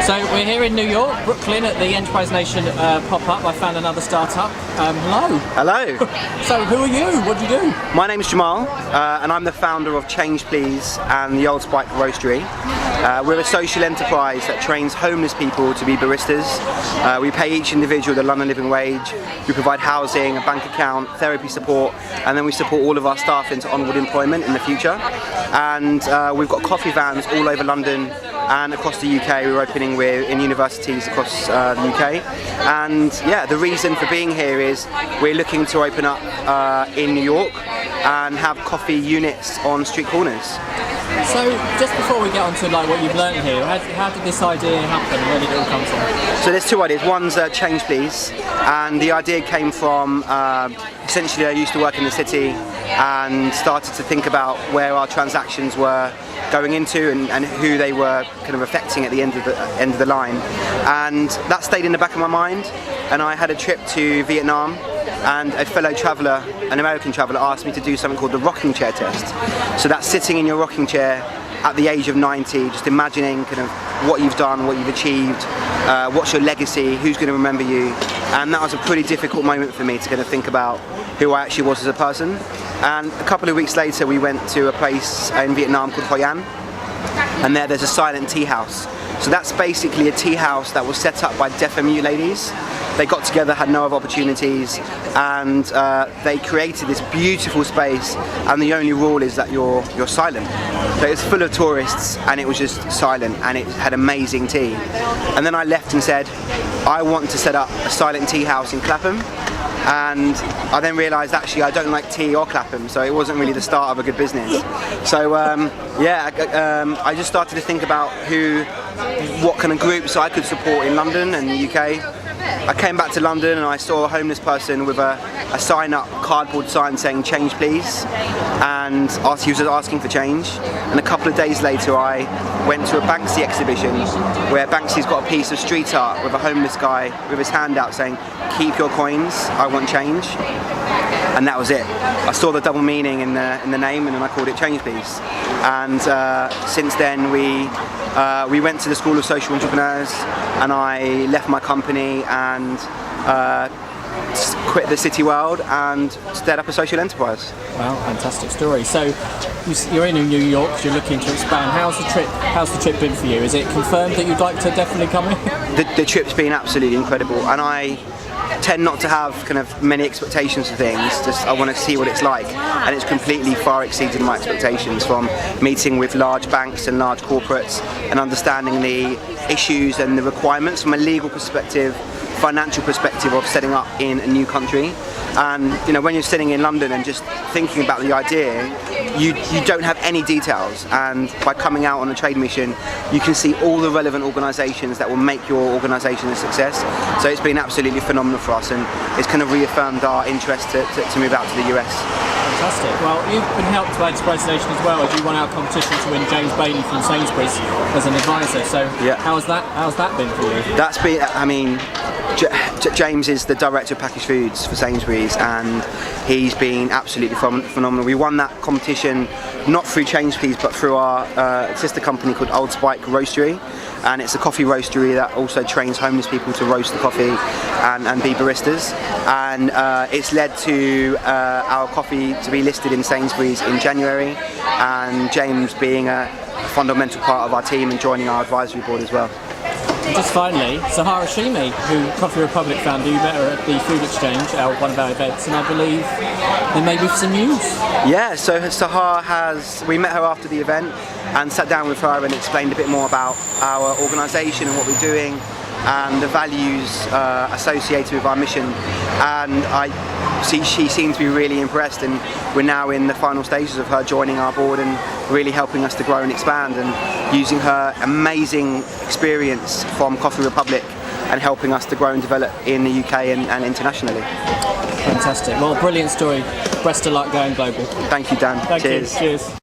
So we're here in New York, Brooklyn, at the Enterprise Nation pop-up. I found another startup. Hello. Hello. So who are you? What do you do? My name's Jamal, and I'm the founder of Change Please and the Old Spike Roastery. We're a social enterprise that trains homeless people to be baristas. We pay each individual the London living wage. We provide housing, a bank account, therapy support, and then we support all of our staff into onward employment in the future. And we've got coffee vans all over London and across the UK. We're opening in universities across the UK. And yeah, the reason for being here is we're looking to open up in New York and have coffee units on street corners. So just before we get on to what you've learned here, how did this idea happen? Where did it all come from? So there's two ideas. One's Change Please, and the idea came from essentially I used to work in the city and started to think about where our transactions were going into and who they were kind of affecting at the end of the line, and that stayed in the back of my mind. And I had a trip to Vietnam, and a fellow traveller, an American traveller, asked me to do something called the rocking chair test. So that's sitting in your rocking chair at the age of 90, just imagining kind of what you've done, what you've achieved, what's your legacy, who's going to remember you. And that was a pretty difficult moment for me to kind of think about who I actually was as a person. And a couple of weeks later we went to a place in Vietnam called Hoi An, and there's a silent tea house. So that's basically a tea house that was set up by deaf and mute ladies. They got together, had no other opportunities, and they created this beautiful space, and the only rule is that you're silent. So it's full of tourists, and it was just silent, and it had amazing tea. And then I left and said, I want to set up a silent tea house in Clapham. And I then realised actually I don't like tea or Clapham, so it wasn't really the start of a good business. So I just started to think about what kind of groups I could support in London and the UK. I came back to London and I saw a homeless person with a sign-up cardboard sign saying "Change Please," and he was asking for change. And a couple of days later I went to a Banksy exhibition where Banksy's got a piece of street art with a homeless guy with his hand out saying "Keep your coins, I want change." And that was it. I saw the double meaning in the name, and then I called it Change Please. And since then we went to the School of Social Entrepreneurs, and I left my company and quit the city world and set up a social enterprise. Wow, fantastic story. So you're in New York, you're looking to expand. How's the trip been for you? Is it confirmed that you'd like to definitely come in? The trip's been absolutely incredible, and I tend not to have kind of many expectations for things. Just I want to see what it's like, and it's completely far exceeded my expectations, from meeting with large banks and large corporates and understanding the issues and the requirements from a legal perspective, financial perspective of setting up in a new country. And you know, when you're sitting in London and just thinking about the idea, you don't have any details, and by coming out on a trade mission you can see all the relevant organisations that will make your organisation a success. So it's been absolutely phenomenal for us, and it's kind of reaffirmed our interest to move out to the US. Fantastic. Well, you've been helped by Enterprise Nation as well, as you won our competition to win James Bailey from Sainsbury's as an advisor. So yeah. How's that been for you? That's been, I mean, James is the director of packaged foods for Sainsbury's, and he's been absolutely phenomenal. We won that competition not through Change Please but through our sister company called Old Spike Roastery, and it's a coffee roastery that also trains homeless people to roast the coffee and be baristas. And it's led to our coffee to be listed in Sainsbury's in January, and James being a fundamental part of our team and joining our advisory board as well. Just finally, Sahar Hashimi, who Coffee Republic founder, you met her at the Food Exchange at one of our events, and I believe there may be some news. Yeah, so Sahar we met her after the event and sat down with her and explained a bit more about our organisation and what we're doing and the values associated with our mission, and she seemed to be really impressed, and we're now in the final stages of her joining our board and really helping us to grow and expand, and using her amazing experience from Coffee Republic and helping us to grow and develop in the UK and internationally. Fantastic. Well, brilliant story. Best of luck going global. Thank you, Dan. Thank Cheers. You. Cheers.